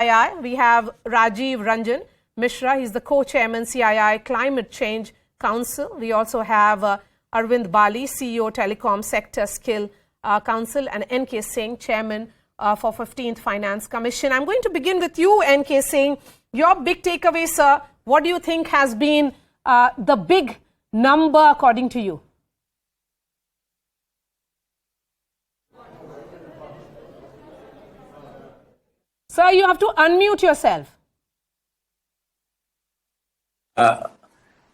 CII, we have Rajiv Ranjan Mishra. He's the co-chairman, CII Climate Change Council. We also have Arvind Bali, CEO Telecom Sector Skill Council, and NK Singh, chairman for 15th Finance Commission. I'm going to begin with you, NK Singh. Your big takeaway, sir, what do you think has been the big number according to you? Sir, you have to unmute yourself.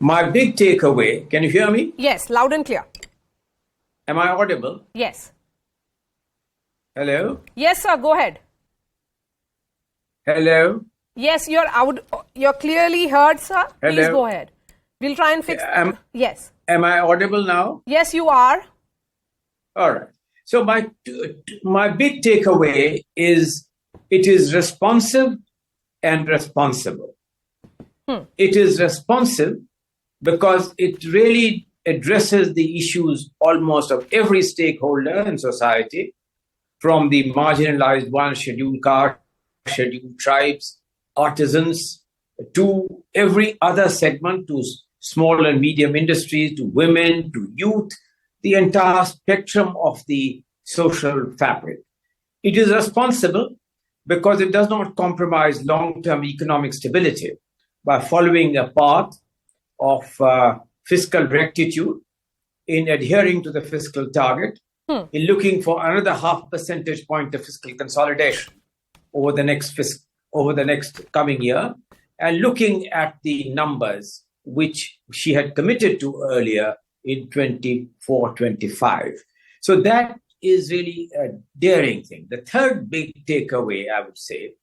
My big takeaway, can you hear me? Yes, loud and clear. Am I audible? Yes. Hello? Yes, sir, go ahead. Hello? Yes, you're clearly heard, sir. Hello? Please go ahead. We'll try and fix Yes. Am I audible now? Yes, you are. All right. So my big takeaway is it is responsive and responsible. It is responsive because it really addresses the issues almost of every stakeholder in society, from the marginalized ones, scheduled castes, scheduled tribes, artisans, to every other segment, to small and medium industries, to women, to youth, the entire spectrum of the social fabric. It is responsible because it does not compromise long-term economic stability by following a path of fiscal rectitude, in adhering to the fiscal target, in looking for another 0.5 percentage point of fiscal consolidation over the next coming year, and looking at the numbers which she had committed to earlier in 24-25. So that is really a daring thing. The third big takeaway, I would say,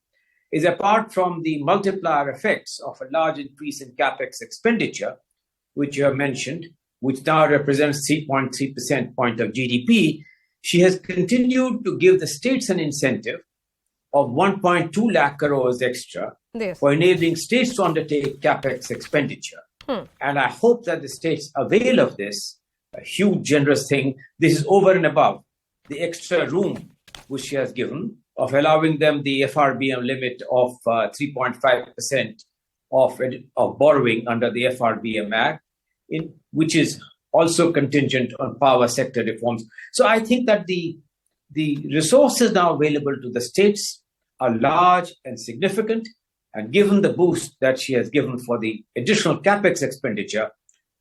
is apart from the multiplier effects of a large increase in capex expenditure, which you have mentioned, which now represents 3.3% point of GDP, she has continued to give the states an incentive of 1.2 lakh crores extra for enabling states to undertake capex expenditure. And I hope that the states avail of this, a huge, generous thing. This is over and above the extra room which she has given of allowing them the FRBM limit of 3.5% of borrowing under the FRBM Act, which is also contingent on power sector reforms. So I think that the resources now available to the states are large and significant, and given the boost that she has given for the additional capex expenditure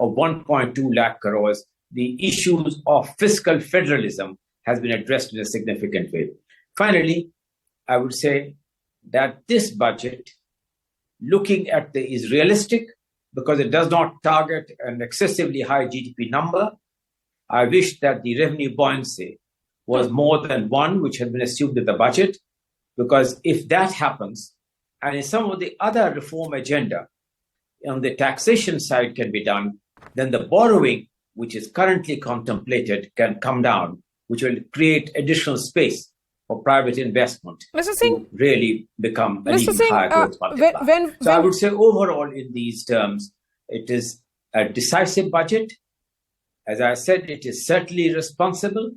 of 1.2 lakh crores, the issues of fiscal federalism has been addressed in a significant way. Finally, I would say that this budget, looking at is realistic because it does not target an excessively high GDP number. I wish that the revenue buoyancy was more than one, which has been assumed in the budget, because if that happens, and if some of the other reform agenda on the taxation side can be done, then the borrowing, which is currently contemplated, can come down, which will create additional space for private investment Mr. Singh, to really become an Mr. even Singh, higher growth multiplier. So I would say overall in these terms, it is a decisive budget. As I said, it is certainly responsible,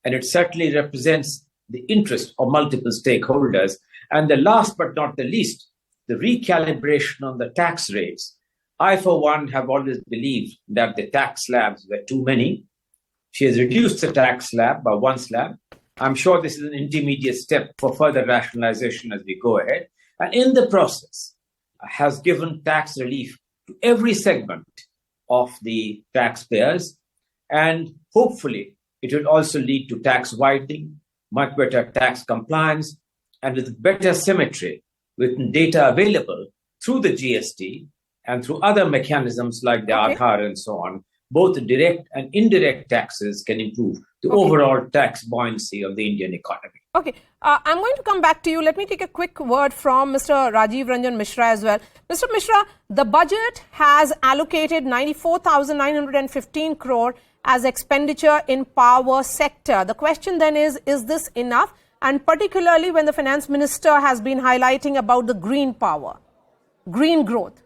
and it certainly represents the interest of multiple stakeholders. And the last but not the least, the recalibration on the tax rates. I, for one, have always believed that the tax slabs were too many. She has reduced the tax slab by one slab. I'm sure this is an intermediate step for further rationalization as we go ahead. And in the process, has given tax relief to every segment of the taxpayers. And hopefully, it will also lead to tax widening, much better tax compliance, and with better symmetry, with data available through the GST and through other mechanisms like the Aadhaar and so on. Both direct and indirect taxes can improve the overall tax buoyancy of the Indian economy. Okay, I'm going to come back to you. Let me take a quick word from Mr. Rajiv Ranjan Mishra as well. Mr. Mishra, the budget has allocated 94,915 crore as expenditure in power sector. The question then is this enough? And particularly when the finance minister has been highlighting about the green power, green growth.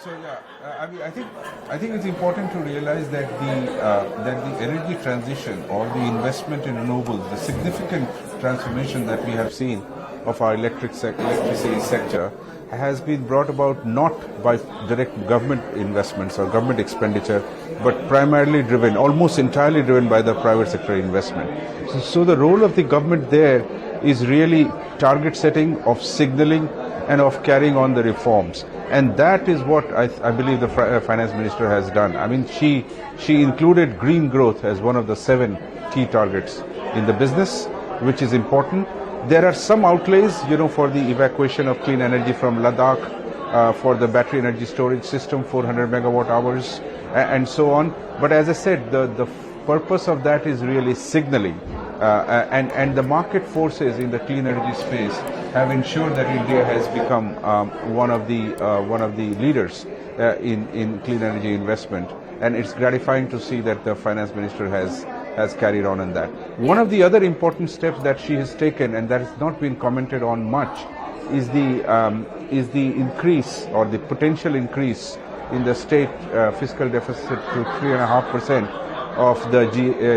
I think it's important to realize that the energy transition or the investment in renewables, the significant transformation that we have seen of our electricity sector has been brought about not by direct government investments or government expenditure, but primarily driven, almost entirely driven by the private sector investment. So the role of the government there is really target setting, of signaling, and of carrying on the reforms. And that is what I believe the finance minister has done. I mean, she included green growth as one of the 7 key targets in the business, which is important. There are some outlays, for the evacuation of clean energy from Ladakh, for the battery energy storage system, 400 megawatt hours, and so on. But as I said, the purpose of that is really signaling. And the market forces in the clean energy space have ensured that India has become one of the leaders in clean energy investment, and it's gratifying to see that the finance minister has carried on in that. One of the other important steps that she has taken, and that has not been commented on much, is the increase or the potential increase in the state fiscal deficit to 3.5% of the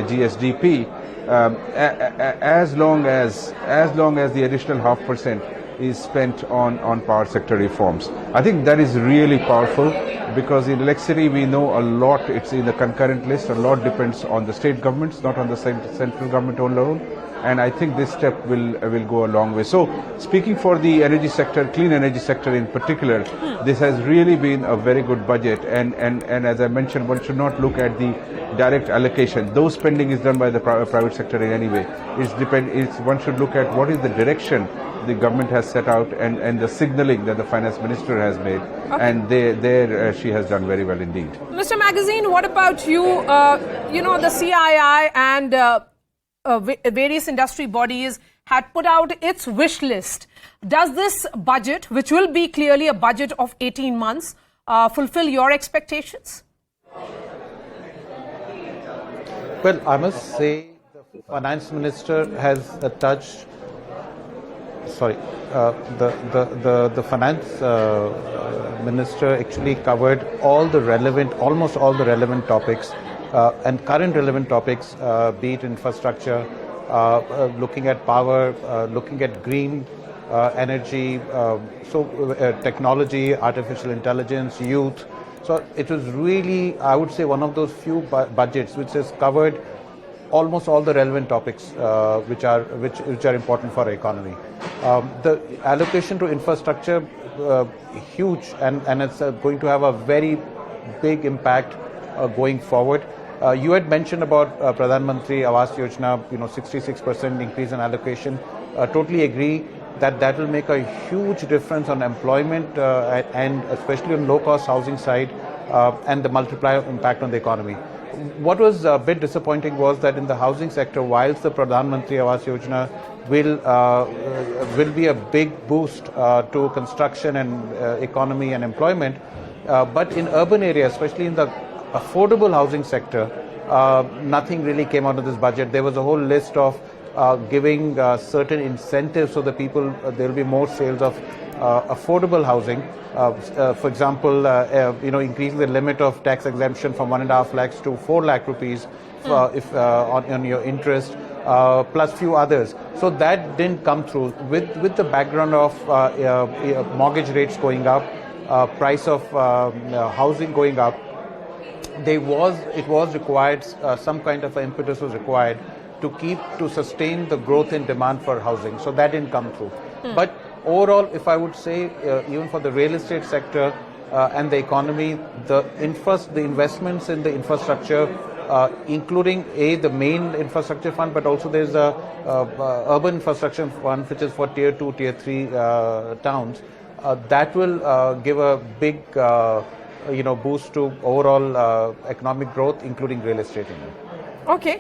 GSDP. As long as the additional 0.5% is spent on power sector reforms. I think that is really powerful, because in electricity we know a lot, it's in the concurrent list, a lot depends on the state governments, not on the central government alone. And I think this step will go a long way. So speaking for the energy sector, clean energy sector in particular, this has really been a very good budget. And as I mentioned, one should not look at the direct allocation. Though spending is done by the private sector in any way, one should look at what is the direction the government has set out and the signaling that the finance minister has made. Okay. And there she has done very well indeed. Mr. Magazine, what about you? The CII and various industry bodies had put out its wish list. Does this budget, which will be clearly a budget of 18 months, fulfill your expectations? Well, I must say the finance minister has touched. Sorry, the finance minister actually covered almost all the relevant topics. And current relevant topics, be it infrastructure, looking at power, looking at green energy, technology, artificial intelligence, youth. So it was really, I would say, one of those few budgets which has covered almost all the relevant topics which are important for our economy. The allocation to infrastructure huge, and it's going to have a very big impact going forward. You had mentioned about Pradhan Mantri Awas Yojana, 66% increase in allocation. Totally agree that will make a huge difference on employment and especially on low-cost housing side and the multiplier impact on the economy. What was a bit disappointing was that in the housing sector, whilst the Pradhan Mantri Awas Yojana will be a big boost to construction and economy and employment, but in urban areas, especially in the affordable housing sector, nothing really came out of this budget. There was a whole list of giving certain incentives so that there will be more sales of affordable housing. For example, increasing the limit of tax exemption from 1.5 lakhs to 4 lakh rupees on your interest, plus few others. So that didn't come through. With the background of mortgage rates going up, price of housing going up, it was required, some kind of impetus was required to sustain the growth in demand for housing. So that didn't come through. But overall, if I would say, even for the real estate sector and the economy, the investments in the infrastructure, including the main infrastructure fund, but also there's a urban infrastructure fund which is for tier 2, tier 3 towns, that will give a big boost to overall economic growth, including real estate. Okay.